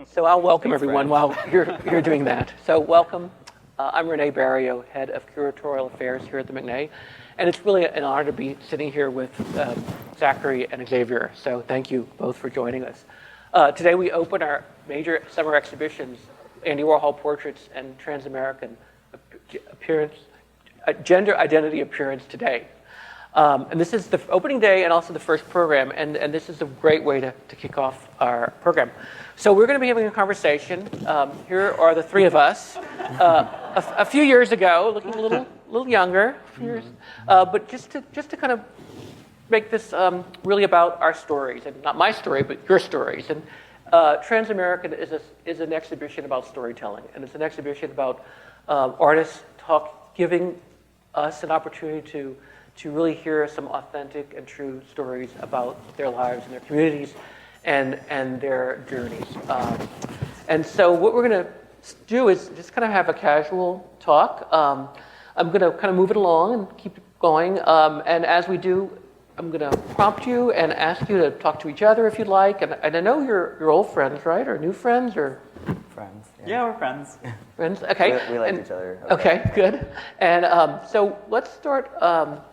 So I'll welcome everyone while you're doing that. So welcome. I'm Renee Barrio, Head of Curatorial Affairs here at the McNay. And it's really an honor to be sitting here with Zackary and Xavier. So thank you both for joining us. Today we open our major summer exhibitions, Andy Warhol Portraits and Transamerican Appearance, Gender Identity Appearance Today. And this is the opening day and also the first program, and this is a great way to kick off our program. So we're going to be having a conversation. Here are the three of us. A few years ago, looking a little younger, but just to kind of make this really about our stories, and not my story, but your stories. And Transamerican is an exhibition about storytelling, and it's an exhibition about artists giving us an opportunity to really hear some authentic and true stories about their lives and their communities and their journeys. And so what we're going to do is just kind of have a casual talk. I'm going to kind of move it along and keep it going. And as we do, I'm going to prompt you and ask you to talk to each other if you'd like. And I know you're old friends, right? Or new friends? Or friends. Yeah, we're friends. Friends? Okay. We like each other. Okay, good. And so let's start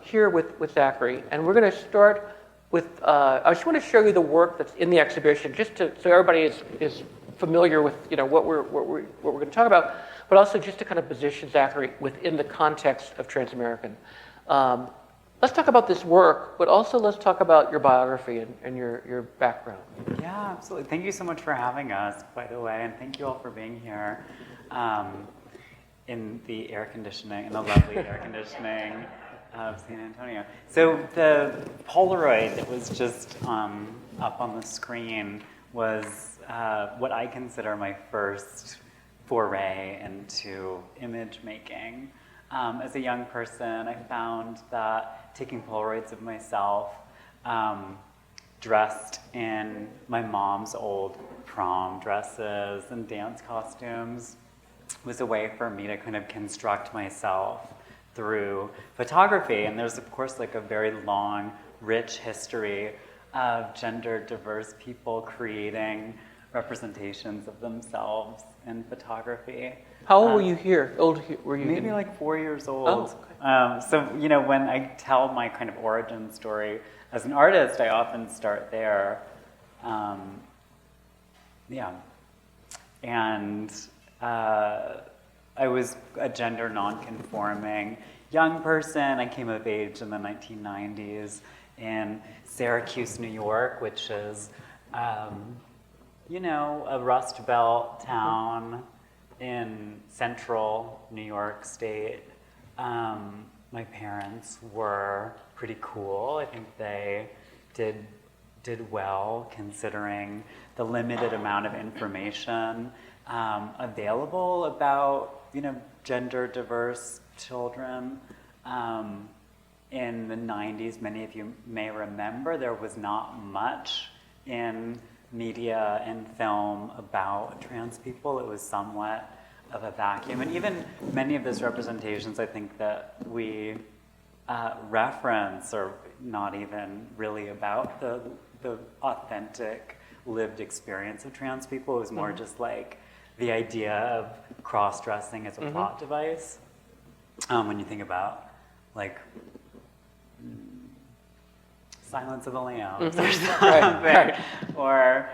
here with Zackary. And we're going to start with, I just want to show you the work that's in the exhibition, just so everybody is familiar with what we're going to talk about, but also just to kind of position Zackary within the context of Transamerican. Let's talk about this work, but also let's talk about your biography and your background. Yeah, absolutely. Thank you so much for having us, by the way, and thank you all for being here in the lovely air conditioning of San Antonio. So the Polaroid that was just up on the screen was what I consider my first foray into image making. As a young person, I found that taking Polaroids of myself dressed in my mom's old prom dresses and dance costumes was a way for me to kind of construct myself through photography. And there's, of course, like a very long, rich history of gender diverse people creating representations of themselves in photography. How old were you here? Were you? Maybe like 4 years old. Oh, okay. So, when I tell my kind of origin story as an artist, I often start there. And I was a gender nonconforming young person. I came of age in the 1990s in Syracuse, New York, which is, a Rust Belt town in central New York State. My parents were pretty cool. I think they did well considering the limited amount of information available about gender diverse children. In the 90s, many of you may remember, there was not much in media and film about trans people. It was somewhat of a vacuum. And even many of those representations, I think, that we reference are not even really about the authentic lived experience of trans people. It was more just like the idea of cross-dressing as a plot device. When you think about like Silence of the Lambs or something, right. Or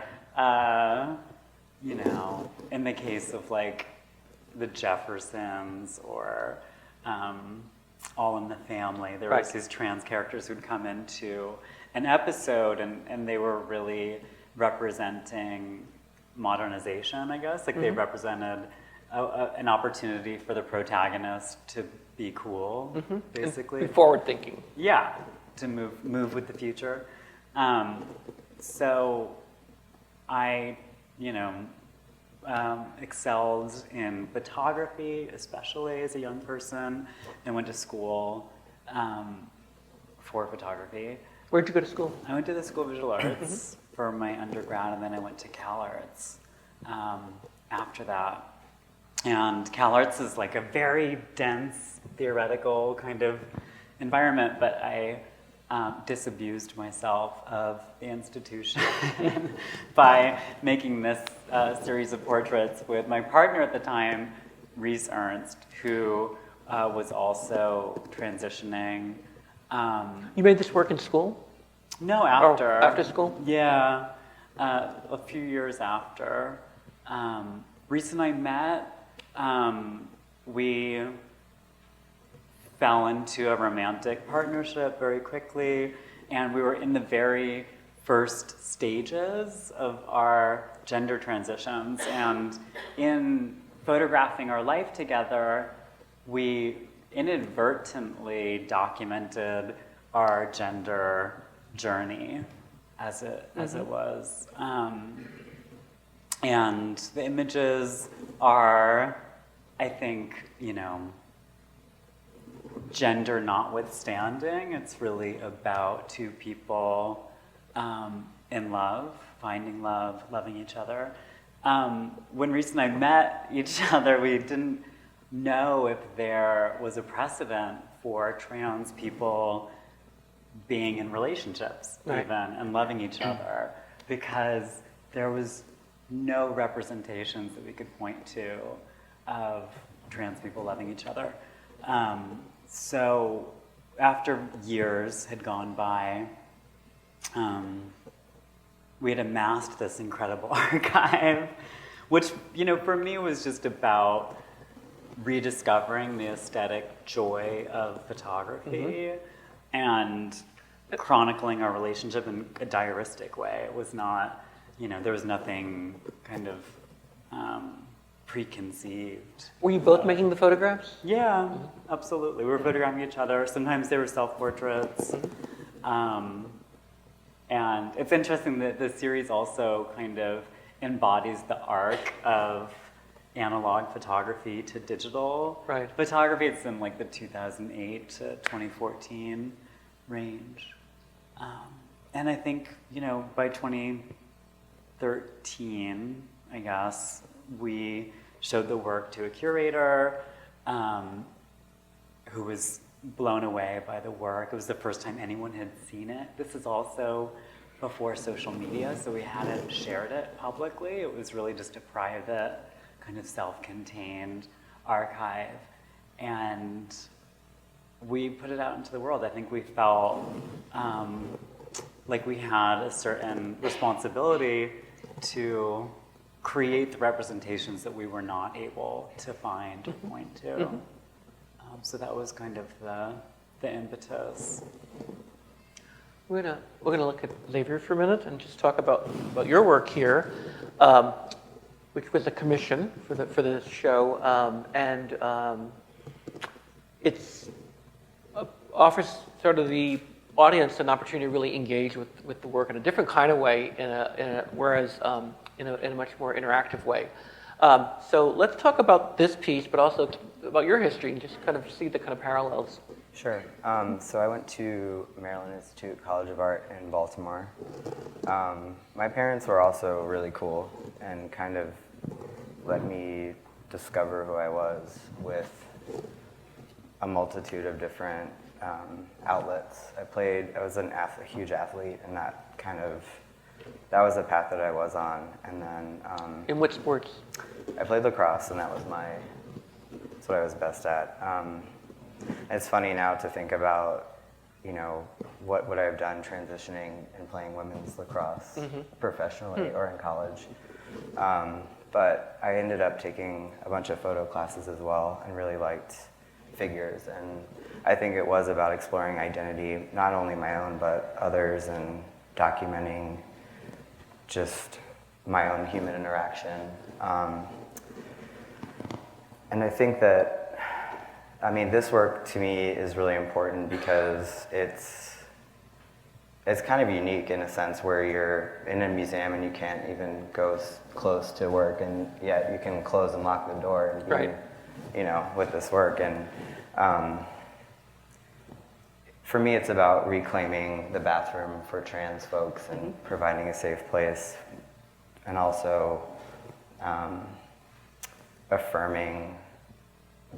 in the case of like the Jeffersons or All in the Family, there was these trans characters who'd come into an episode and they were really representing modernization, I guess. Like they represented an opportunity for the protagonist to be cool, basically. And forward thinking. Yeah, to move with the future. So I, excelled in photography, especially as a young person, and went to school for photography. Where'd you go to school? I went to the School of Visual Arts for my undergrad, and then I went to CalArts after that. And CalArts is like a very dense, theoretical kind of environment, but I disabused myself of the institution by making this series of portraits with my partner at the time, Reese Ernst, who was also transitioning. You made this work in school? No, after. Or after school? Yeah, a few years after. Reese and I met. We fell into a romantic partnership very quickly, and we were in the very first stages of our gender transitions. And in photographing our life together, we inadvertently documented our gender journey as it was. And the images are, I think, gender notwithstanding, it's really about two people in love, finding love, loving each other. When Reese and I met each other, we didn't know if there was a precedent for trans people being in relationships, right, even, and loving each other, because there was no representations that we could point to of trans people loving each other. So after years had gone by, we had amassed this incredible archive, which, for me was just about rediscovering the aesthetic joy of photography and chronicling our relationship in a diaristic way. It was not, there was nothing kind of preconceived. Were you both making the photographs? Yeah, absolutely. We were photographing each other. Sometimes they were self-portraits. And it's interesting that the series also kind of embodies the arc of analog photography to digital photography. It's in like the 2008 to 2014 range. And I think, by 2013, I guess, we showed the work to a curator who was blown away by the work. It was the first time anyone had seen it. This is also before social media, so we hadn't shared it publicly. It was really just a private, kind of self-contained archive. And we put it out into the world. I think we felt like we had a certain responsibility to create the representations that we were not able to find or point to. So that was kind of the impetus. We're gonna look at Xavier for a minute and just talk about your work here, which was a commission for the show, and it's offers sort of the audience an opportunity to really engage with the work in a different kind of way, whereas in a much more interactive way. So let's talk about this piece, but also about your history and just kind of see the kind of parallels. Sure. So I went to Maryland Institute College of Art in Baltimore. My parents were also really cool and kind of let me discover who I was with a multitude of different outlets. I was a huge athlete, and that was the path that I was on. And then In what sports? I played lacrosse, and that's what I was best at. It's funny now to think about, what would I have done transitioning and playing women's lacrosse professionally or in college. But I ended up taking a bunch of photo classes as well and really liked figures. And I think it was about exploring identity, not only my own, but others, and documenting just my own human interaction. And I think that, this work to me is really important because it's kind of unique in a sense where you're in a museum and you can't even go close to work, and yet you can close and lock the door and be, with this work. And for me, it's about reclaiming the bathroom for trans folks and providing a safe place, and also affirming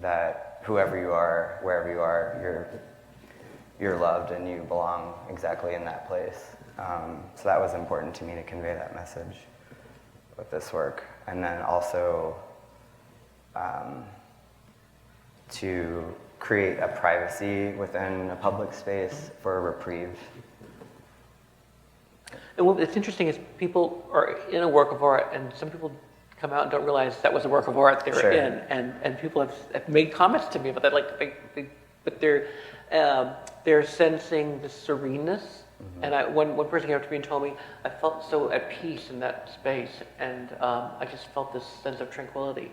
that whoever you are, wherever you are, you're loved and you belong exactly in that place. So that was important to me to convey that message with this work. And then also to create a privacy within a public space for a reprieve. And what it's interesting is people are in a work of art, and some people come out and don't realize that was a work of art they were Sure. in, and people have made comments to me about that, like but they're sensing the sereneness. And one person came up to me and told me, I felt so at peace in that space, and I just felt this sense of tranquility.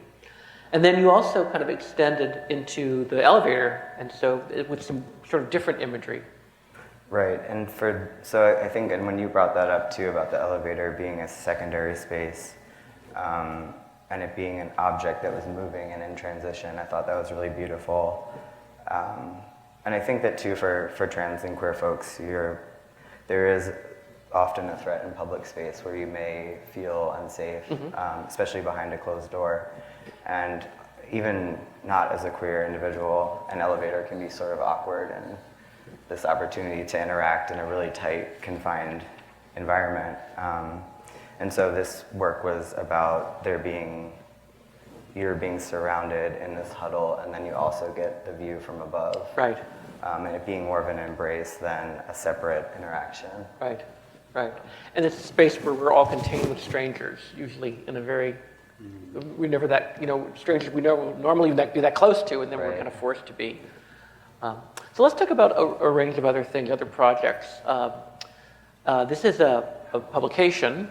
And then you also kind of extended into the elevator, and so with some sort of different imagery. Right, and so I think, and when you brought that up too about the elevator being a secondary space, and it being an object that was moving and in transition, I thought that was really beautiful. And I think that too for trans and queer folks, there is often a threat in public space where you may feel unsafe, especially behind a closed door. And even not as a queer individual, an elevator can be sort of awkward, and this opportunity to interact in a really tight, confined environment. And so this work was about you're being surrounded in this huddle, and then you also get the view from above. Right. And it being more of an embrace than a separate interaction. Right, right. And it's a space where we're all contained with strangers, usually in a very, we're never that, strangers we normally be that close to, and then we're Right. kind of forced to be. So let's talk about a range of other things, other projects. This is a publication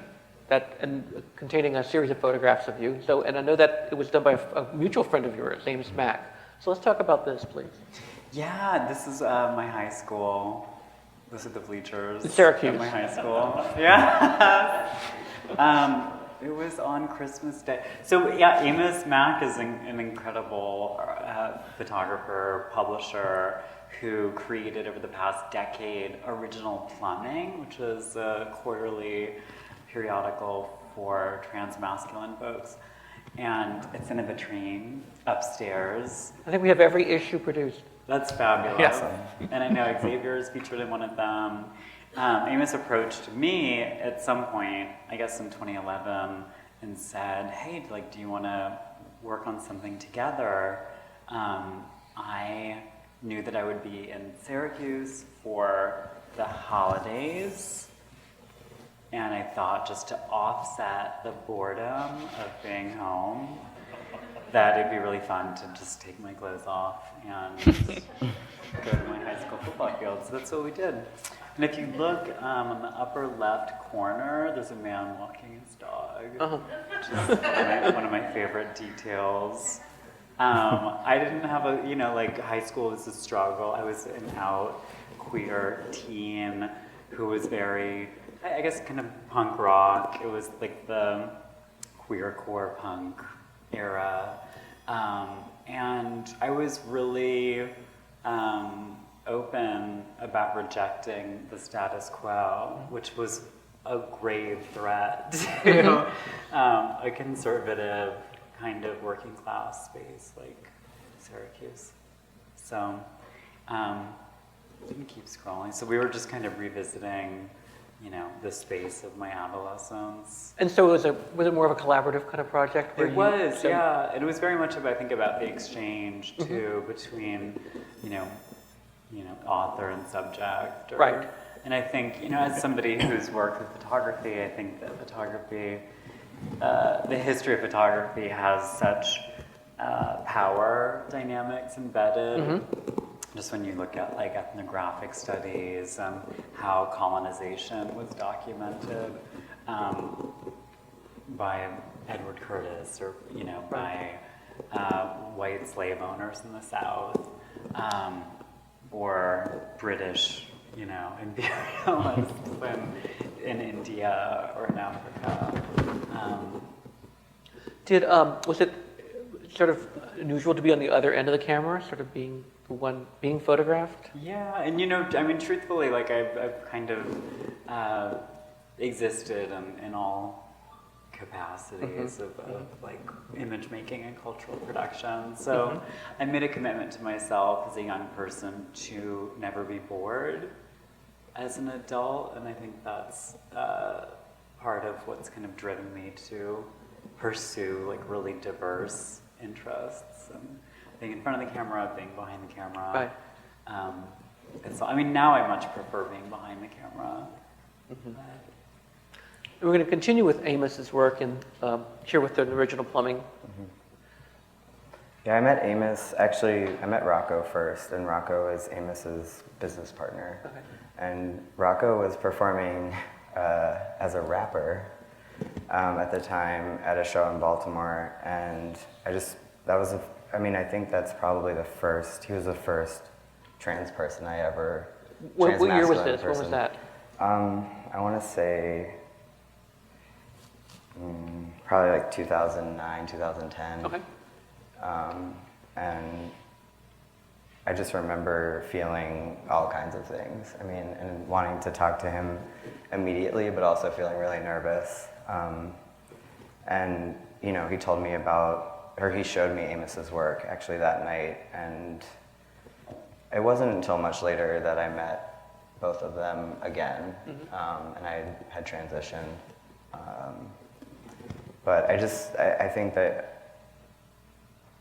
containing a series of photographs of you. So, and I know that it was done by a mutual friend of yours, named Mac. So let's talk about this, please. Yeah, this is my high school. This is the bleachers. Syracuse. At my high school. Yeah. It was on Christmas Day. So yeah, Amos Mack is an incredible photographer, publisher, who created over the past decade Original Plumbing, which is a quarterly periodical for trans masculine folks. And it's in a vitrine upstairs. I think we have every issue produced. That's fabulous. Yeah. And I know Xavier is featured in one of them. Amos approached me at some point, I guess in 2011, and said, hey, do you want to work on something together? I knew that I would be in Syracuse for the holidays, and I thought, just to offset the boredom of being home, that it'd be really fun to just take my clothes off and go to my high school football field. So that's what we did. And if you look on the upper left corner, there's a man walking his dog, which is one of my favorite details. I didn't have high school was a struggle. I was an out queer teen who was very, I guess, kind of punk rock. It was like the queercore punk era. And I was really open about rejecting the status quo, which was a grave threat to a conservative kind of working class space like Syracuse. So we can keep scrolling. So we were just kind of revisiting the space of my adolescence. And so was it more of a collaborative kind of project? It was, yeah. And it was very much about, I think, about the exchange too between, author and subject. Right. And I think, as somebody who's worked with photography, I think that photography, the history of photography has such power dynamics embedded. Just when you look at ethnographic studies, how colonization was documented by Edward Curtis or by white slave owners in the South, or British imperialists in India or in Africa. Was it sort of unusual to be on the other end of the camera, sort of being the one being photographed? Yeah, and truthfully, I've kind of existed in all capacities of like image making and cultural production. So I made a commitment to myself as a young person to never be bored as an adult, and I think that's part of what's kind of driven me to pursue like really diverse interests, and being in front of the camera, being behind the camera. Right. And so, I mean, now I much prefer being behind the camera. We're going to continue with Amos's work and here with the original plumbing. Yeah, I met Amos, actually, I met Rocco first, and Rocco is Amos's business partner. Okay. And Rocco was performing as a rapper at the time at a show in Baltimore, and I think that's probably he was the first trans person I ever, What year was transmasculine this? When was person. that? I want to say probably like 2009, 2010. Okay. And I just remember feeling all kinds of things. I mean, and wanting to talk to him immediately, but also feeling really nervous. And, you know, he told me he showed me Amos's work actually that night. And it wasn't until much later that I met both of them again. And I had transitioned. But I think that,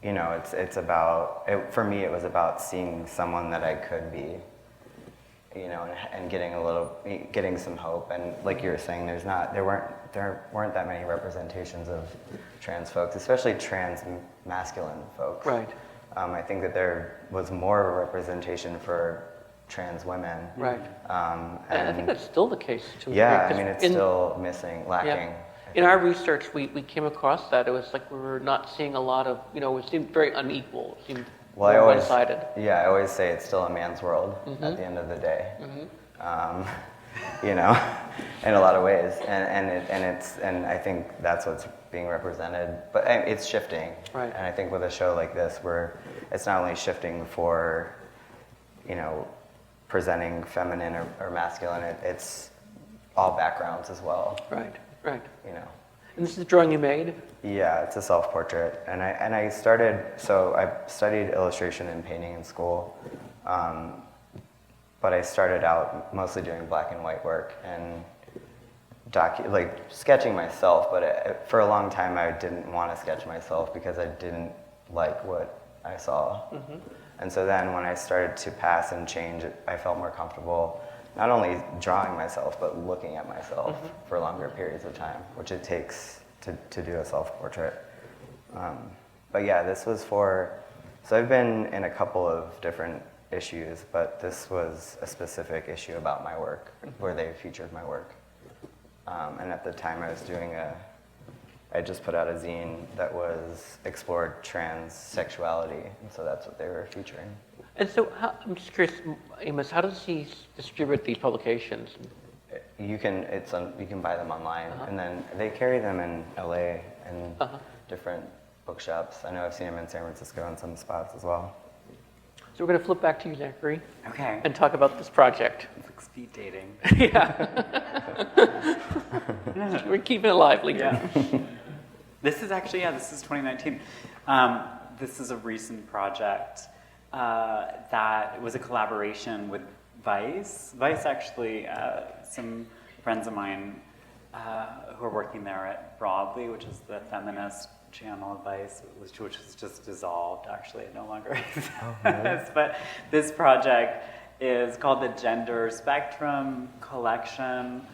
you know, it's about, for me, it was about seeing someone that I could be, you know, and getting some hope. And like you were saying, there weren't that many representations of trans folks, especially trans masculine folks. Right. I think that there was more of a representation for trans women. Right. And I think that's still the case too. yeah, right? I mean, it's still missing, lacking. Yeah. In our research, we came across that. It was like we were not seeing a lot of, you know, it seemed very unequal. It seemed more one-sided. Yeah, I always say it's still a man's world at the end of the day. You know, in a lot of ways, and I think that's what's being represented. But it's shifting, Right. And I think with a show like this, where it's not only shifting for, you know, presenting feminine or masculine, it's all backgrounds as well. Right. Right. You know. And this is the drawing you made? Yeah, it's a self-portrait, and I studied illustration and painting in school, but I started out mostly doing black and white work and sketching myself. But for a long time, I didn't want to sketch myself because I didn't like what I saw. And so then when I started to pass and change, I felt more comfortable not only drawing myself, but looking at myself for longer periods of time, which it takes to do a self-portrait. But yeah, this was so I've been in a couple of different issues, but this was a specific issue about my work, where they featured my work. And at the time I just put out a zine that explored trans sexuality, and so that's what they were featuring. And so, I'm just curious, Amos, how does he distribute the publications? You can buy them online, and then they carry them in LA and different bookshops. I know I've seen them in San Francisco and some spots as well. So we're going to flip back to you, Zackary, Okay. and talk about this project. It's like speed dating. Yeah. We're keeping it lively here. Yeah. This is 2019. This is a recent project that was a collaboration with Vice. Vice actually, some friends of mine who are working there at Broadly, which is the feminist channel of Vice, which was just dissolved, actually. It no longer exists. Really? But this project is called the Gender Spectrum Collection.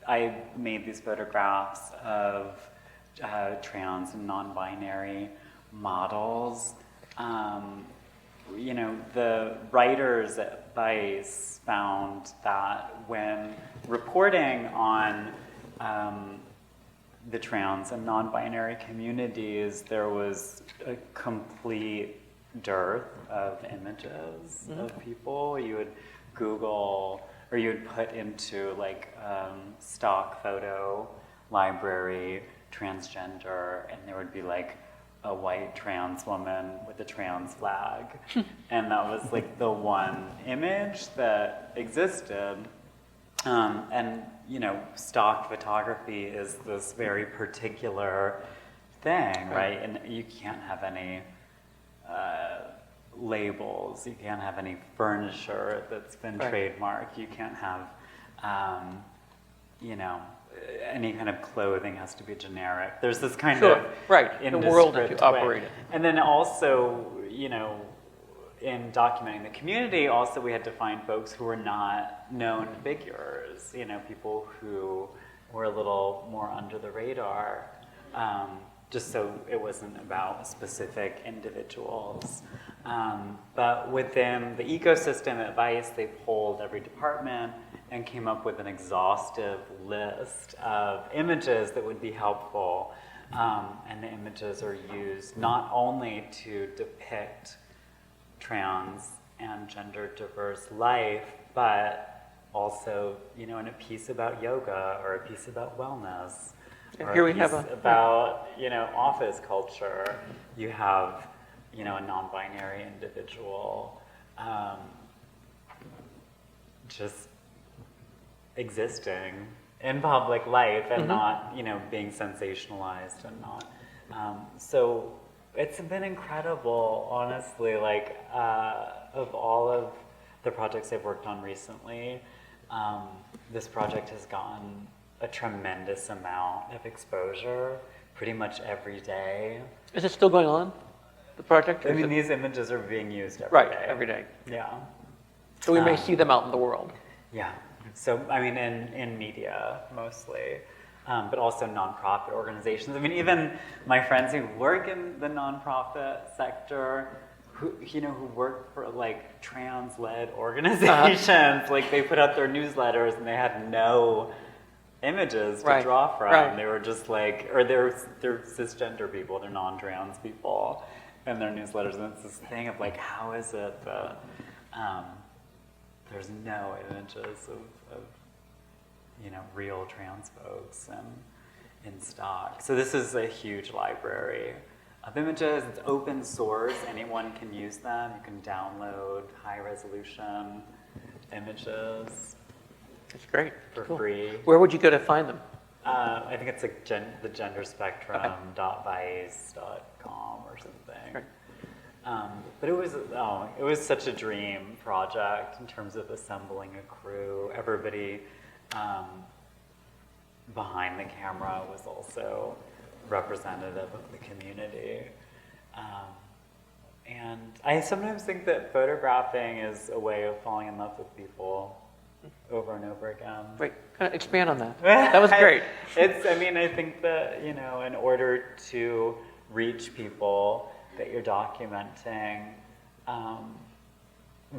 I made these photographs of trans and non-binary models. You know, the writers at Vice found that when reporting on the trans and non-binary communities, there was a complete dearth of images of people. You would Google, or you would put into like stock photo library transgender, and there would be like a white trans woman with a trans flag. And that was like the one image that existed. And stock photography is this very particular thing, right? And you can't have any labels. You can't have any furniture that's been trademarked. You can't have, any kind of clothing has to be generic. There's this kind of the world that you operate in. And then also, in documenting the community, also we had to find folks who were not known figures, people who were a little more under the radar, just so it wasn't about specific individuals. But within the ecosystem at Vice, they polled every department and came up with an exhaustive list of images that would be helpful. And the images are used not only to depict trans and gender diverse life, but also, in a piece about yoga or a piece about wellness, or here a we have piece about, office culture. You have, a non-binary individual just existing in public life and not, being sensationalized and not. So it's been incredible, honestly, of all of the projects I've worked on recently, this project has gotten a tremendous amount of exposure pretty much every day. Is it still going on, the project? I mean, these images are being used every day. Every day. Yeah. So we may see them out in the world. Yeah. So, I mean, in media, mostly. But also nonprofit organizations. I mean, even my friends who work in the nonprofit sector, who work for trans-led organizations, they put out their newsletters and they had no images to draw from. They were just or they're cisgender people, they're non-trans people in their newsletters, and it's this thing of how is it that there's no images of real trans folks in stock. So this is a huge library of images. It's open source. Anyone can use them. You can download high-resolution images. That's great. For cool. free. Where would you go to find them? I think it's the genderspectrum.vice.com or something. Right. But it was such a dream project in terms of assembling a crew. Everybody behind the camera was also representative of the community. And I sometimes think that photographing is a way of falling in love with people over and over again. Wait, kind of expand on that. That was great. I think that, in order to reach people that you're documenting,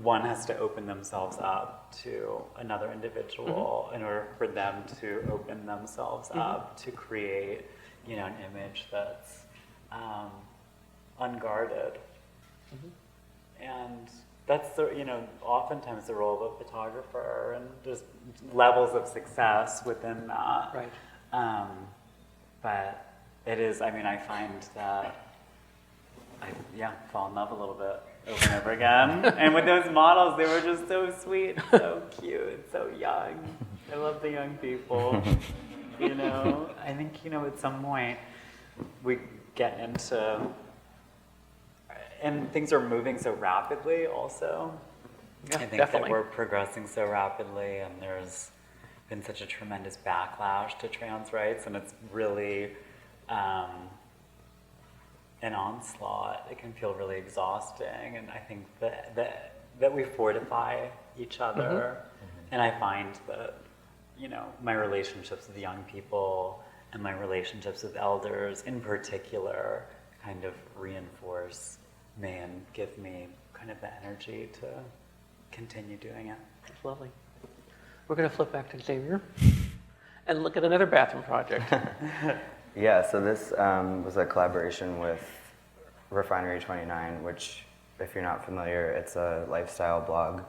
one has to open themselves up to another individual in order for them to open themselves up to create, an image that's unguarded. And that's oftentimes the role of a photographer, and there's levels of success within that. Right. But it is, I find that I fall in love a little bit over and over again. And with those models, they were just so sweet, so cute, so young. I love the young people. I think, at some point we get into, and things are moving so rapidly also. Yeah, I think definitely. that we're progressing so rapidly, and there's been such a tremendous backlash to trans rights, and it's really an onslaught. It can feel really exhausting, and I think that we fortify each other. And I find that, my relationships with young people and my relationships with elders in particular kind of reinforce me and give me kind of the energy to continue doing it. That's lovely. We're going to flip back to Xavier and look at another bathroom project. Yeah, so this was a collaboration with Refinery 29, which, if you're not familiar, it's a lifestyle blog.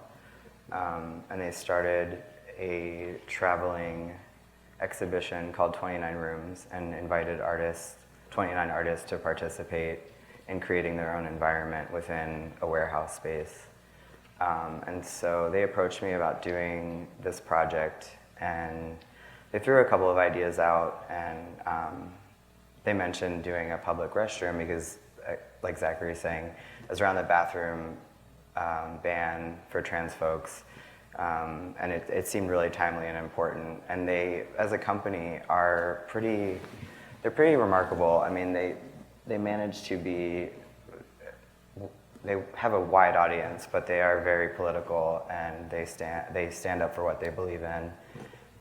And they started a traveling exhibition called 29 Rooms and invited 29 artists to participate in creating their own environment within a warehouse space. And so they approached me about doing this project, and they threw a couple of ideas out, and they mentioned doing a public restroom because, like Zackary saying, it was around the bathroom ban for trans folks, and it seemed really timely and important. And they, as a company, they're pretty remarkable. I mean, they manage to be, they have a wide audience, but they are very political, and they stand up for what they believe in.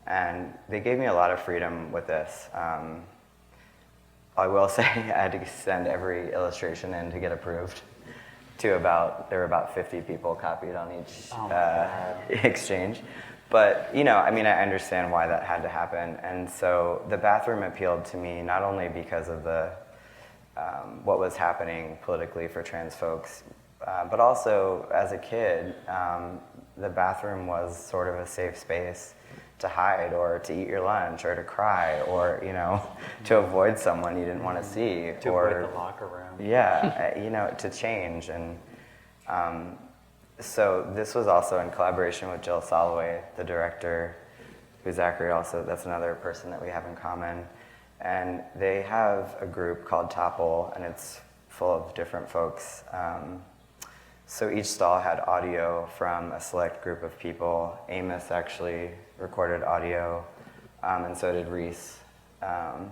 And they gave me a lot of freedom with this. I will say I had to send every illustration in to get approved. There were about 50 people copied on each exchange. But, you know, I mean, I understand why that had to happen. And so the bathroom appealed to me not only because of what was happening politically for trans folks, but also as a kid, the bathroom was sort of a safe space to hide or to eat your lunch or to cry or, you know, to avoid someone you didn't want to see. To or avoid the locker room. Yeah, you know, to change. And so this was also in collaboration with Jill Soloway, the director, who Zackary also, that's another person that we have in common. And they have a group called Topple, and it's full of different folks. So each stall had audio from a select group of people. Amos actually recorded audio, and so did Reese. So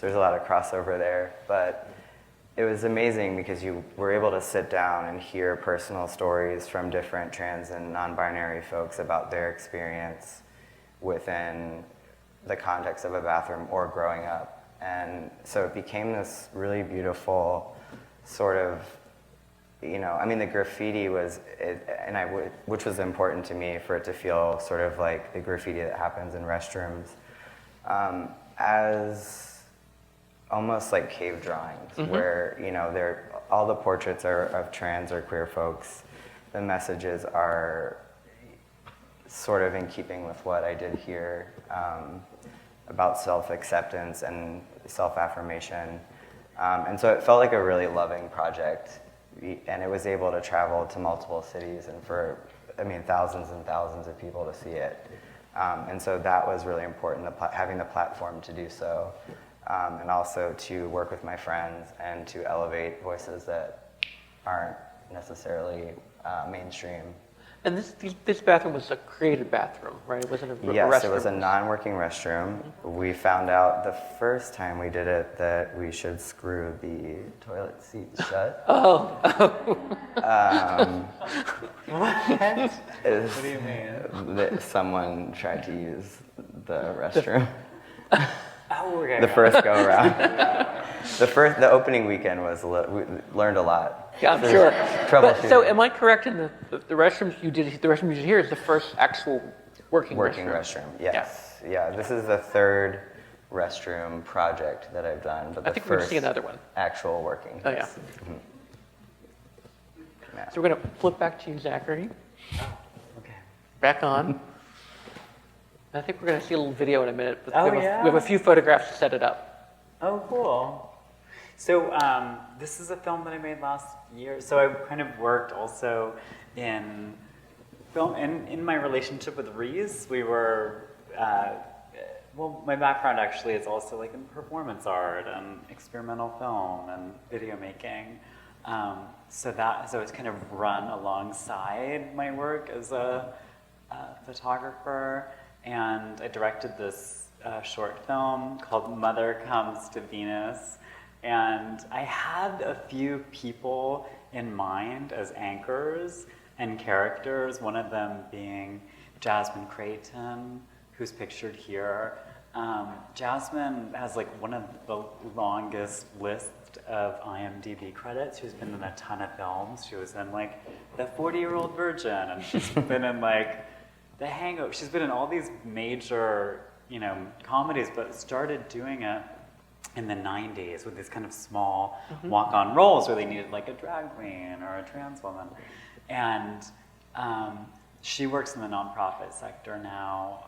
there's a lot of crossover there, but it was amazing because you were able to sit down and hear personal stories from different trans and non-binary folks about their experience within the context of a bathroom or growing up. And so it became this really beautiful sort of, you know, I mean, the graffiti was, which was important to me for it to feel sort of like the graffiti that happens in restrooms, as almost like cave drawings, where, you know, all the portraits are of trans or queer folks. The messages are sort of in keeping with what I did here, about self-acceptance and self-affirmation. And so it felt like a really loving project. And it was able to travel to multiple cities and for, I mean, thousands and thousands of people to see it. And so that was really important, having the platform to do so. And also to work with my friends and to elevate voices that aren't necessarily mainstream. And this bathroom was a created bathroom, right? It wasn't a restroom. Yes, it was a non-working restroom. We found out the first time we did it that we should screw the toilet seat shut. What do you mean? That someone tried to use the restroom. Oh, okay. The first go around. The opening weekend was we learned a lot. Yeah, I'm sure. Troubleshooting. But, so am I correct in the restrooms you did? The restroom you did here is the first actual working restroom. Yes. Yeah. This is the third restroom project that I've done, but I think we're going to see another one. Actual working. Oh yeah. Mm-hmm. Yeah. So we're going to flip back to you, Zackary. Okay. Back on. I think we're going to see a little video in a minute. But Oh, we yeah? have a few photographs to set it up. Oh, cool. So this is a film that I made last year. So I kind of worked also in film, in my relationship with Reese. We were, well, my background actually is also like in performance art and experimental film and video making. So it's kind of run alongside my work as a photographer. And I directed this short film called Mother Comes to Venus. And I had a few people in mind as anchors and characters, one of them being Jasmine Creighton, who's pictured here. Jasmine has like one of the longest lists of IMDb credits. She's been in a ton of films. She was in like The 40-Year-Old Virgin, and she's been in like The Hangover. She's been in all these major, you know, comedies, but started doing it in the 90s with these kind of small walk-on roles where they needed like a drag queen or a trans woman. And she works in the nonprofit sector now.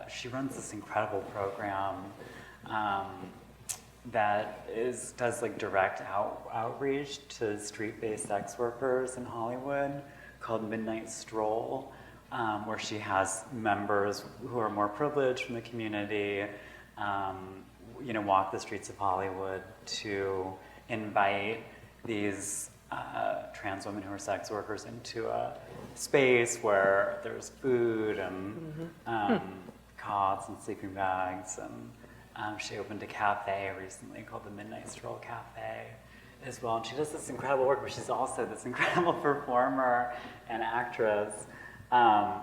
She runs this incredible program that does like direct outreach to street-based sex workers in Hollywood called Midnight Stroll, where she has members who are more privileged from the community, walk the streets of Hollywood to invite these trans women who are sex workers into a space where there's food and cots and sleeping bags. And she opened a cafe recently called the Midnight Stroll Cafe as well. And she does this incredible work, but she's also this incredible performer and actress.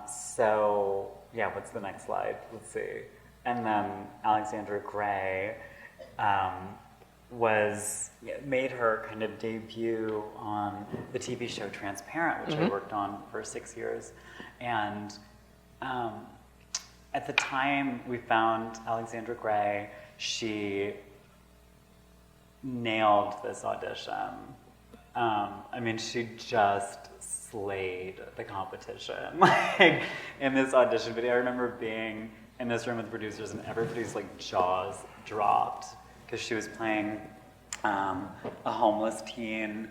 So yeah, what's the next slide? Let's see. And then Alexandra Gray made her kind of debut on the TV show Transparent, which I worked on for 6 years. And at the time we found Alexandra Gray, she nailed this audition. She just slayed the competition, like in this audition video. I remember being in this room with producers and everybody's like jaws dropped because she was playing a homeless teen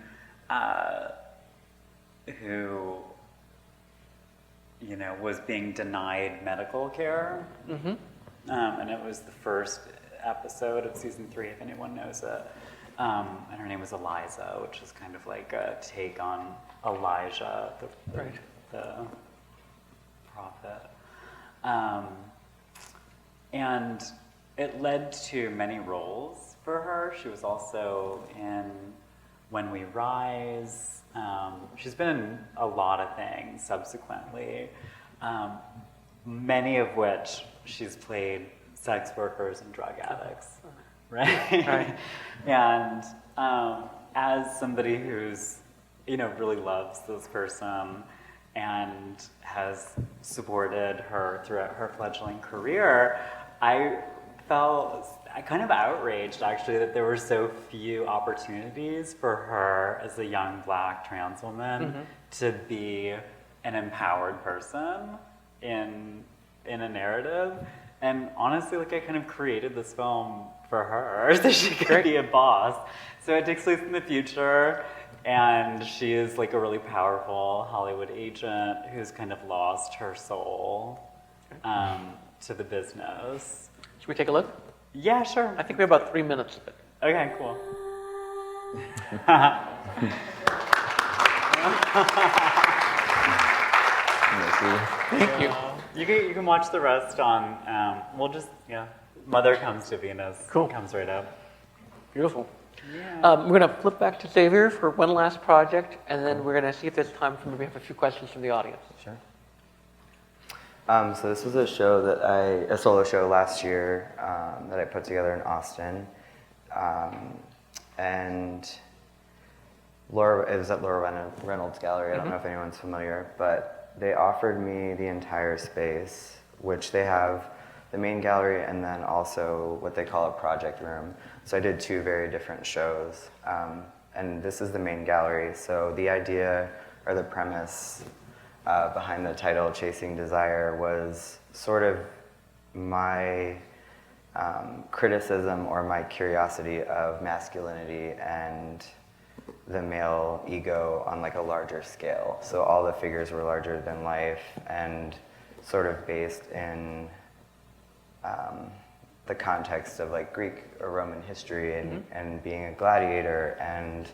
who, was being denied medical care. And it was the first episode of season 3, if anyone knows it. And her name was Eliza, which is kind of like a take on Elijah, the prophet. And it led to many roles for her. She was also in When We Rise. She's been in a lot of things subsequently, many of which she's played sex workers and drug addicts, right? And as somebody who's, really loves this person and has supported her throughout her fledgling career, I felt kind of outraged, actually, that there were so few opportunities for her as a young Black trans woman to be an empowered person in a narrative. And honestly, I kind of created this film for her so she could be a boss. So it takes place in the future, and she is like a really powerful Hollywood agent who's kind of lost her soul to the business. Should we take a look? Yeah, sure. I think we have about 3 minutes of it. Okay, cool. Thank you. You can watch the rest on, Mother Comes to Venus. Cool. Comes right up. Beautiful. Yeah. We're going to flip back to Xavier for one last project, and then we're going to see if there's time for maybe have a few questions from the audience. Sure. So this was a solo show last year that I put together in Austin, and it was at Laura Reynolds Gallery. I don't know if anyone's familiar, but they offered me the entire space, which they have the main gallery and then also what they call a project room. So I did 2 very different shows, and this is the main gallery. So the idea or the premise behind the title, Chasing Desire, was sort of my criticism or my curiosity of masculinity and the male ego on like a larger scale. So all the figures were larger than life and sort of based in the context of like Greek or Roman history and being a gladiator, and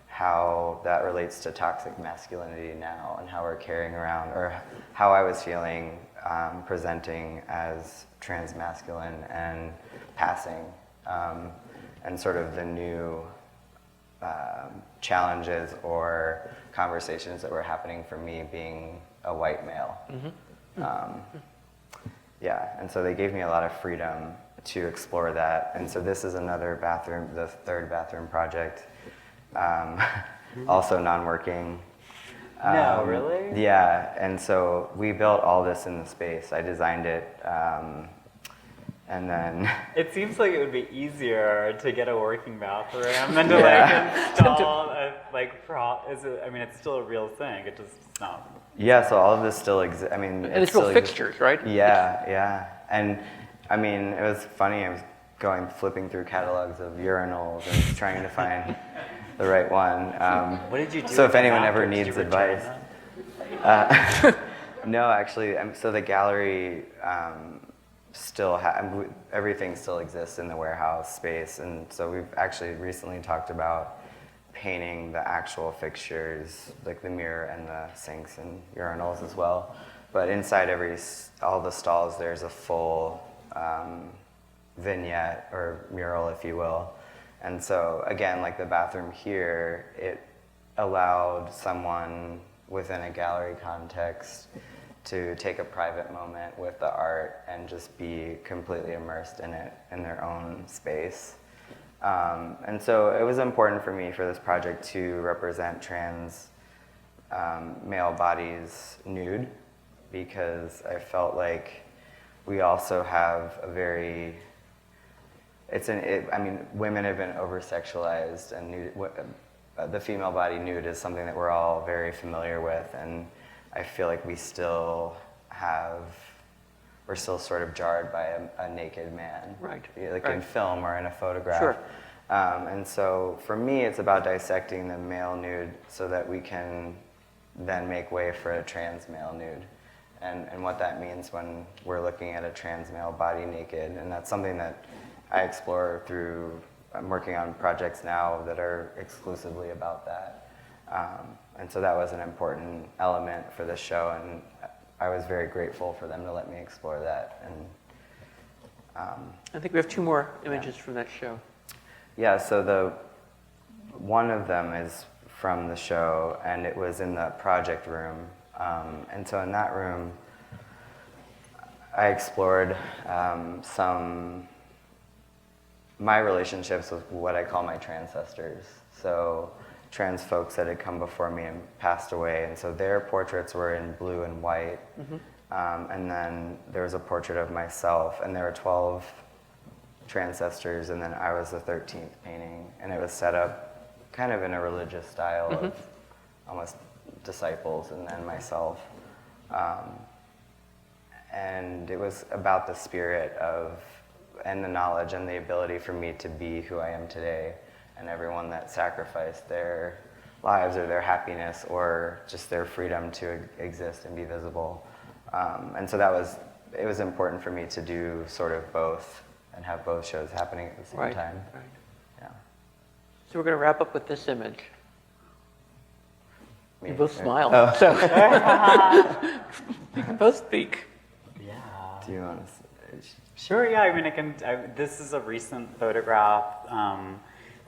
how that relates to toxic masculinity now and how we're carrying around, or how I was feeling presenting as trans masculine and passing, and sort of the new challenges or conversations that were happening for me being a white male. And so they gave me a lot of freedom to explore that. And so this is another bathroom, the 3rd bathroom project, also non-working. No, really? Yeah, and so we built all this in the space. I designed it, and then... It seems like it would be easier to get a working bathroom than to like install it's still a real thing. It just it's not. Yeah, so all of this still exists. I mean, And it's real fixtures, right? Yeah. And I mean, it was funny. I was flipping through catalogs of urinals and trying to find the right one. What did you do? So if anyone ever needs advice, No, actually, so the gallery still everything still exists in the warehouse space, and so we've actually recently talked about painting the actual fixtures, like the mirror and the sinks and urinals as well. But inside all the stalls, there's a full vignette or mural, if you will. And so again, like the bathroom here, it allowed someone within a gallery context to take a private moment with the art and just be completely immersed in it in their own space. And so it was important for me for this project to represent trans male bodies nude, because I felt like we also have a very, I mean, women have been over-sexualized, and the female body nude is something that we're all very familiar with, and I feel like we're still sort of jarred by a naked man. Right. Like right. in film or in a photograph. Sure. And so for me, it's about dissecting the male nude so that we can then make way for a trans male nude. And what that means when we're looking at a trans male body naked. And that's something that I explore I'm working on projects now that are exclusively about that. And so that was an important element for the show, and I was very grateful for them to let me explore that. And I think we have 2 more images from that show. yeah, so one of them is from the show, and it was in the project room. And so in that room, I explored my relationships with what I call my transcestors. So trans folks that had come before me and passed away, and so their portraits were in blue and white. Mm-hmm. And then there was a portrait of myself, and there were 12 transcestors, and then I was the 13th painting, and it was set up kind of in a religious style mm-hmm. of almost disciples and then myself. And it was about the spirit and the knowledge and the ability for me to be who I am today, and everyone that sacrificed their lives or their happiness or just their freedom to exist and be visible. And so it was important for me to do sort of both and have both shows happening at the same time. Right. Yeah. So we're going to wrap up with this image. Me, You both right? smiled, Oh. so you can both speak. Yeah. Do you want to? Sure, yeah, I mean, this is a recent photograph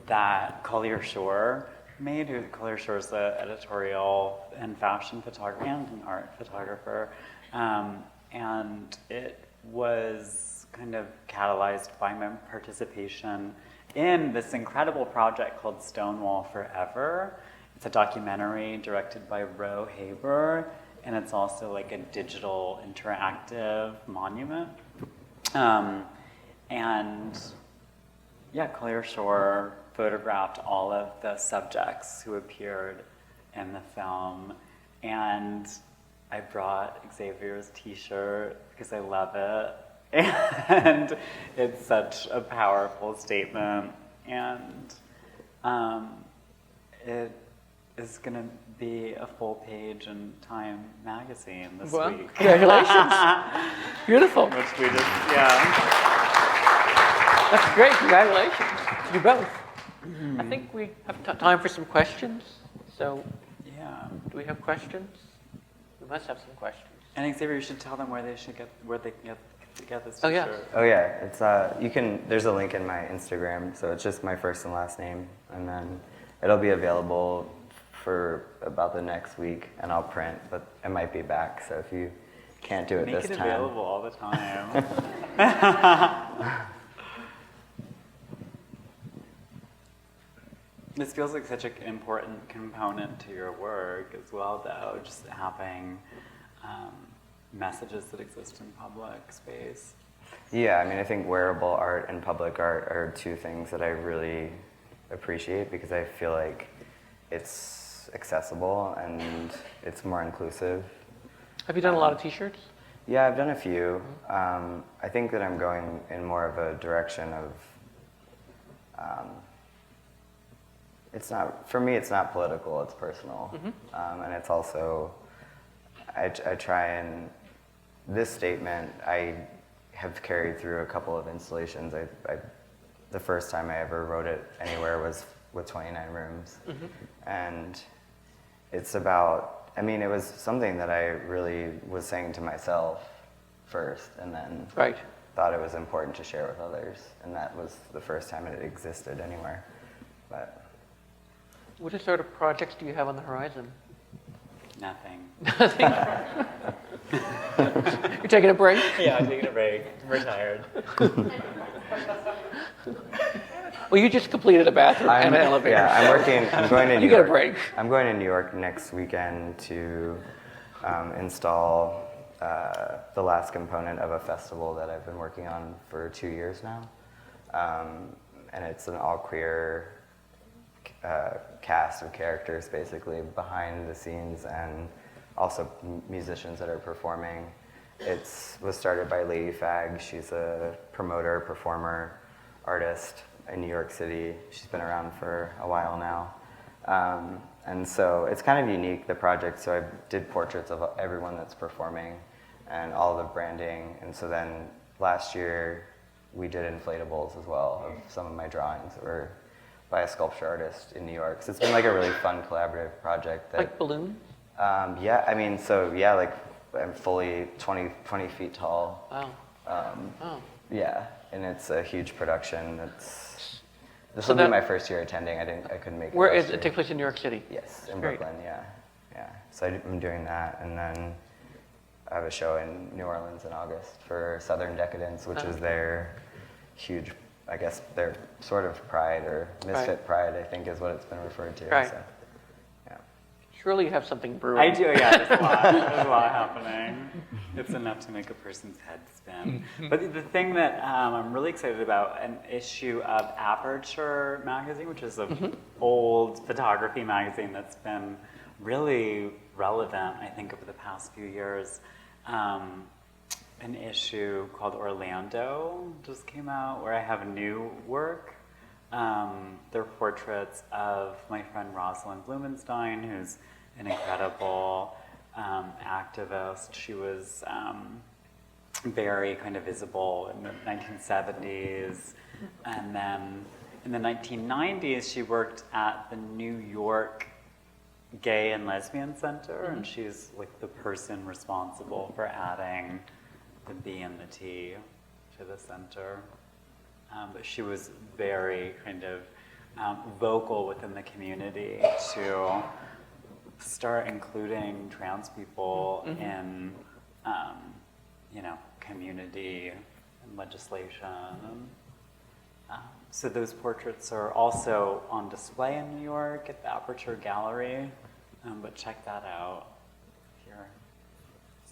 that Collier Shore made. Collier Shore is an editorial and fashion photographer and an art photographer. And it was kind of catalyzed by my participation in this incredible project called Stonewall Forever. It's a documentary directed by Ro Haber, and it's also like a digital interactive monument. And yeah, Collier Shore photographed all of the subjects who appeared in the film, and I brought Xavier's t-shirt because I love it, and it's such a powerful statement, and it is going to be a full page in Time Magazine this week. Congratulations. Beautiful. Which we just, yeah. That's great. Congratulations. You both. I think we have time for some questions. So, Yeah. do we have questions? We must have some questions. And Xavier, you should tell them where they can get this Oh, yeah. t-shirt. Oh yeah, it's there's a link in my Instagram, so it's just my first and last name, and then it'll be available for about the next week, and I'll print, but it might be back, so if you can't do it Make this it time. available all the time. This feels like such an important component to your work as well, though, just having messages that exist in public space. Yeah, I mean, I think wearable art and public art are 2 things that I really appreciate, because I feel like it's accessible and it's more inclusive. Have you done a lot of t-shirts? Yeah, I've done a few. I think that I'm going in more of a direction of, for me, it's not political, it's personal. Mm-hmm. And it's also, I try and, this statement I have carried through a couple of installations. The first time I ever wrote it anywhere was with 29 Rooms. And it's about, I mean, it was something that I really was saying to myself first, and then thought it was important to share with others. And that was the first time it existed anywhere. But what sort of projects do you have on the horizon? Nothing. Nothing. You're taking a break? Yeah, I'm taking a break. I'm retired. Well, you just completed a bathroom and an elevator. Yeah, I'm going to New York. You get a break. I'm going to New York next weekend to install the last component of a festival that I've been working on for 2 years now. And it's an all-queer cast of characters, basically, behind the scenes, and also musicians that are performing. It was started by Lady Fag. She's a promoter, performer, artist in New York City. She's been around for a while now. And so it's kind of unique, the project. So I did portraits of everyone that's performing and all the branding. And so then last year we did inflatables as well of some of my drawings that were by a sculpture artist in New York. So it's been like a really fun collaborative project. That, like balloons? Yeah, I mean, so yeah, like I'm fully 20 feet tall. Wow. Oh. Yeah, and it's a huge production. This will be my first year attending. I couldn't make it. Where is it? Take place in New York City? Yes, in Brooklyn. Yeah. So I'm doing that, and then I have a show in New Orleans in August for Southern Decadence, which is their huge, I guess their sort of pride or misfit pride, I think is what it's been referred to. Right. So, yeah. Surely you have something brewing. I do, yeah, there's a lot. There's a lot happening. It's enough to make a person's head spin. But the thing that I'm really excited about, an issue of Aperture Magazine, which is an old photography magazine that's been really relevant, I think, over the past few years. An issue called Orlando just came out where I have new work. They're portraits of my friend Rosalind Blumenstein, who's an incredible activist. She was very kind of visible in the 1970s. And then in the 1990s, she worked at the New York Gay and Lesbian Center, and she's like the person responsible for adding the B and the T to the center. But she was very kind of vocal within the community to start including trans people in, community and legislation. So those portraits are also on display in New York at the Aperture Gallery, but check that out if you're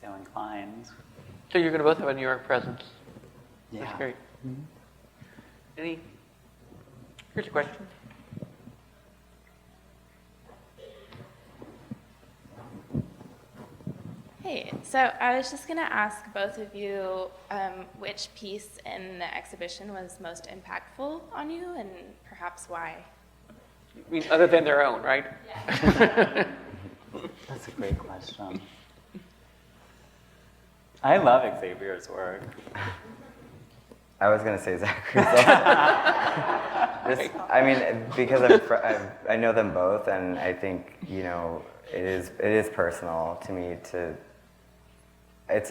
so inclined. So you're going to both have a New York presence. Yeah. That's great. Here's a question. Hey, so I was just going to ask both of you which piece in the exhibition was most impactful on you, and perhaps why? I mean, other than their own, right? Yeah. That's a great question. I love Xavier's work. I was going to say Zackary. I mean, because I know them both, and I think, it is personal to me to. It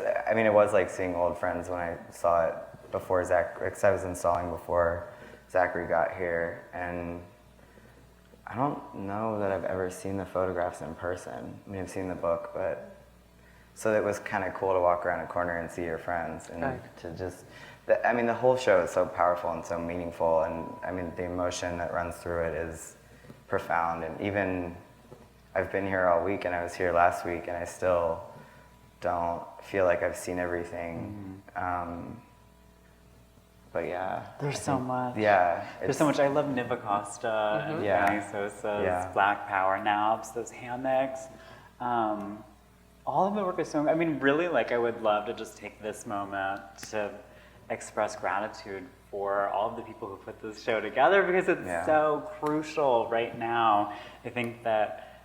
was like seeing old friends when I saw it before because I was installing before Zackary got here, and I don't know that I've ever seen the photographs in person. I mean, I've seen the book, but so it was kind of cool to walk around a corner and see your friends, and to just. The whole show is so powerful and so meaningful, and the emotion that runs through it is profound. And even I've been here all week, and I was here last week, and I still don't feel like I've seen everything. But yeah, There's so much. Yeah, There's so much. I love Niv Acosta and Danny Sosa's Black Power naps, those hammocks. All of the work is so. Really, I would love to just take this moment to express gratitude for all of the people who put this show together, because it's so crucial right now. I think that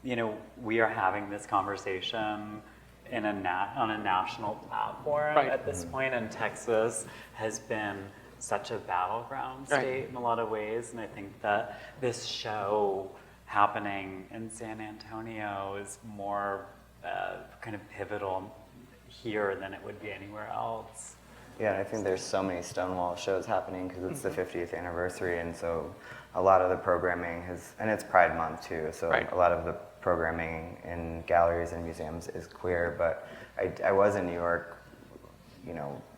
we are having this conversation on a national platform Right. at this point, and Texas has been such a battleground Right. state in a lot of ways, and I think that this show happening in San Antonio is more kind of pivotal here than it would be anywhere else. Yeah, and I think there's so many Stonewall shows happening because it's the 50th anniversary, and so a lot of the programming and it's Pride Month too, so Right. a lot of the programming in galleries and museums is queer, but I was in New York,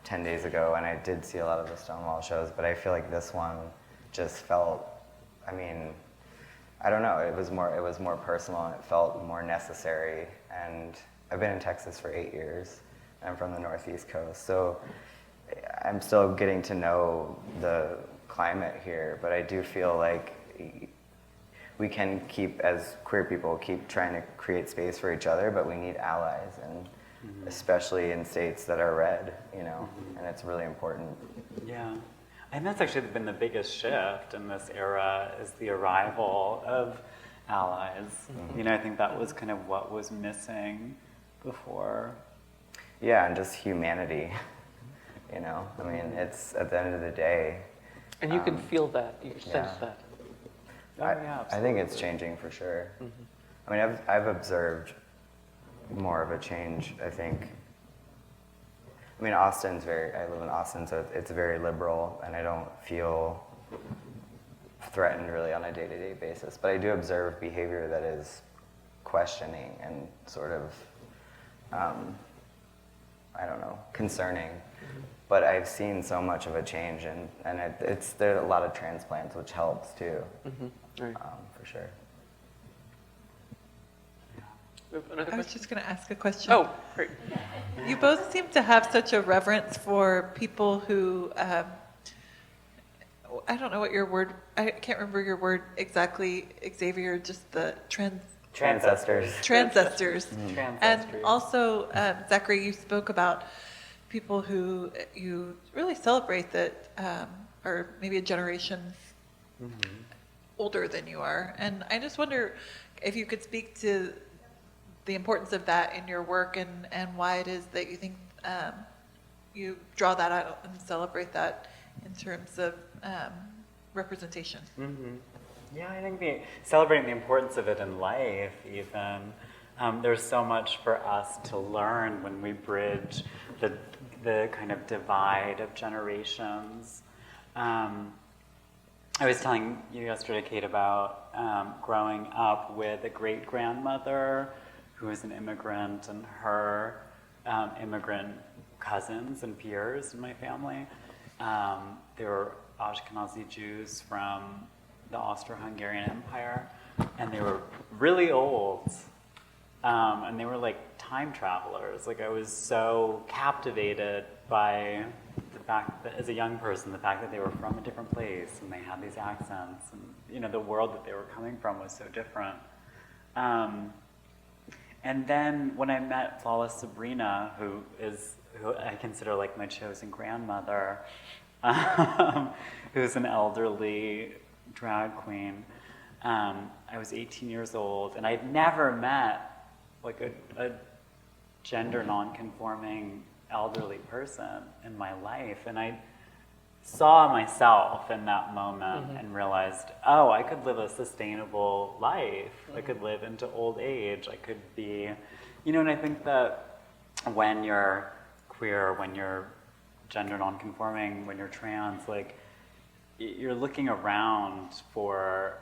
10 days ago, and I did see a lot of the Stonewall shows, but I feel like this one just felt, I don't know, it was more personal, and it felt more necessary, and I've been in Texas for 8 years. I'm from the Northeast coast, so I'm still getting to know the climate here, but I do feel like we can as queer people, keep trying to create space for each other, but we need allies, and especially in states that are red, and it's really important. Yeah, and that's actually been the biggest shift in this era, is the arrival of allies. I think that was kind of what was missing before. Yeah, and just humanity, it's at the end of the day. And you can feel that, you sense yeah. that. I think it's changing for sure. I've observed more of a change, I think. I live in Austin, so it's very liberal, and I don't feel threatened really on a day-to-day basis. But I do observe behavior that is questioning and sort of, concerning. But I've seen so much of a change, and there are a lot of transplants, which helps too, Right. for sure. We have another I was question? just going to ask a question. Oh, great. You both seem to have such a reverence for people who, I don't know what your word, I can't remember your word exactly, Xavier, just the Transcestors. transcestors. And Transcestors. also, Zackary, you spoke about people who you really celebrate that are maybe a generation older than you are. And I just wonder if you could speak to the importance of that in your work, and why it is that you think you draw that out and celebrate that in terms of representation. Yeah, I think celebrating the importance of it in life, even. There's so much for us to learn when we bridge the kind of divide of generations. I was telling you yesterday, Kate, about growing up with a great-grandmother who was an immigrant, and her immigrant cousins and peers in my family. They were Ashkenazi Jews from the Austro-Hungarian Empire, and they were really old, and they were like time travelers. Like, I was so captivated by the fact that, as a young person, the fact that they were from a different place and they had these accents, and the world that they were coming from was so different. And then when I met Flawless Sabrina, who I consider like my chosen grandmother, who's an elderly drag queen, I was 18 years old, and I'd never met like a gender non-conforming elderly person in my life, and I saw myself in that moment and realized, oh, I could live a sustainable life. I could live into old age. I could be, and I think that when you're queer, when you're gender nonconforming, when you're trans, like, you're looking around for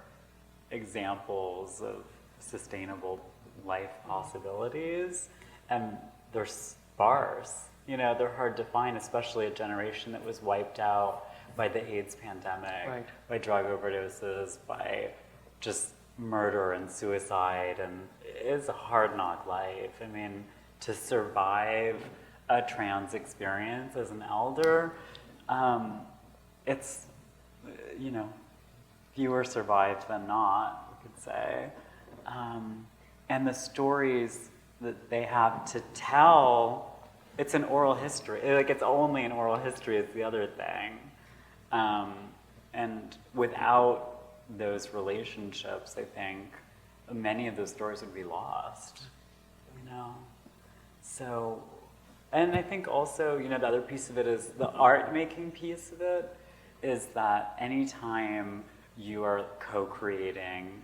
examples of sustainable life possibilities, and they're sparse. They're hard to find, especially a generation that was wiped out by the AIDS pandemic, Right. by drug overdoses, by just murder and suicide, and it is a hard knock life. I mean, to survive a trans experience as an elder, it's, fewer survive than not, we could say. And the stories that they have to tell, it's an oral history. Like, it's only an oral history is the other thing. And without those relationships, I think many of those stories would be lost, you know? So, and I think also, you know, the other piece of it is the art making piece of it is that anytime you are co-creating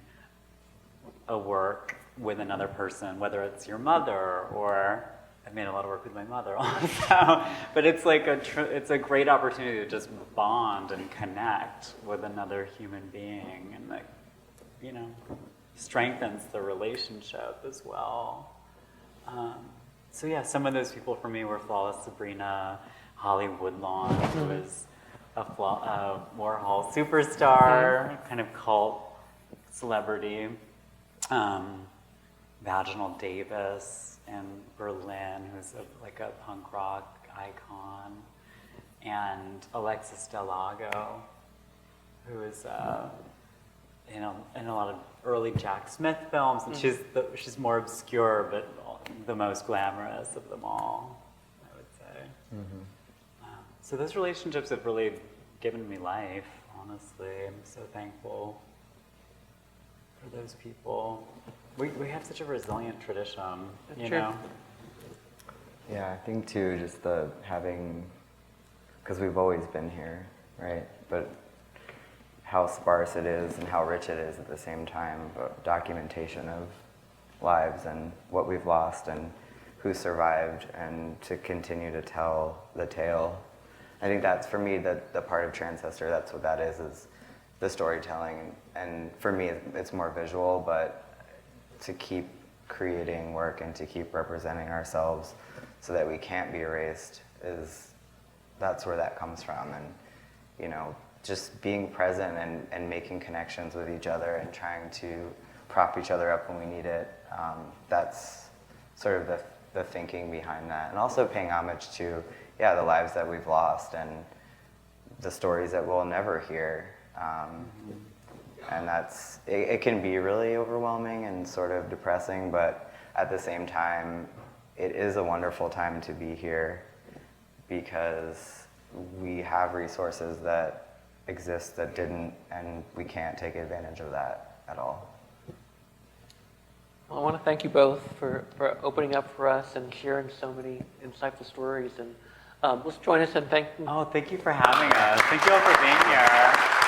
a work with another person, whether it's your mother or I've made a lot of work with my mother also, but it's like it's a great opportunity to just bond and connect with another human being, and like, you know, strengthens the relationship as well. So yeah, some of those people for me were Flawless Sabrina, Holly Woodlawn, who was a Warhol superstar, kind of cult celebrity. Vaginal Davis in Berlin, who's like a punk rock icon, and Alexis Delago, who is in a lot of early Jack Smith films, and she's more obscure, but the most glamorous of them all, I would say. So those relationships have really given me life, honestly. I'm so thankful for those people. We have such a resilient tradition, you know? Yeah, I think too, just the having, because we've always been here, right? But how sparse it is and how rich it is at the same time, but documentation of lives and what we've lost and who survived, and to continue to tell the tale. I think that's, for me, the part of Transgender, that's what that is the storytelling. And for me, it's more visual, but to keep creating work and to keep representing ourselves so that we can't be erased, that's where that comes from. And, you know, just being present and making connections with each other and trying to prop each other up when we need it, that's sort of the thinking behind that. And also paying homage to, the lives that we've lost and the stories that we'll never hear. And it can be really overwhelming and sort of depressing, but at the same time, it is a wonderful time to be here because we have resources that exist that didn't, and we can't take advantage of that at all. Well, I want to thank you both for opening up for us and sharing so many insightful stories. And let's join us in thanking. Oh, thank you for having us. Thank you all for being here.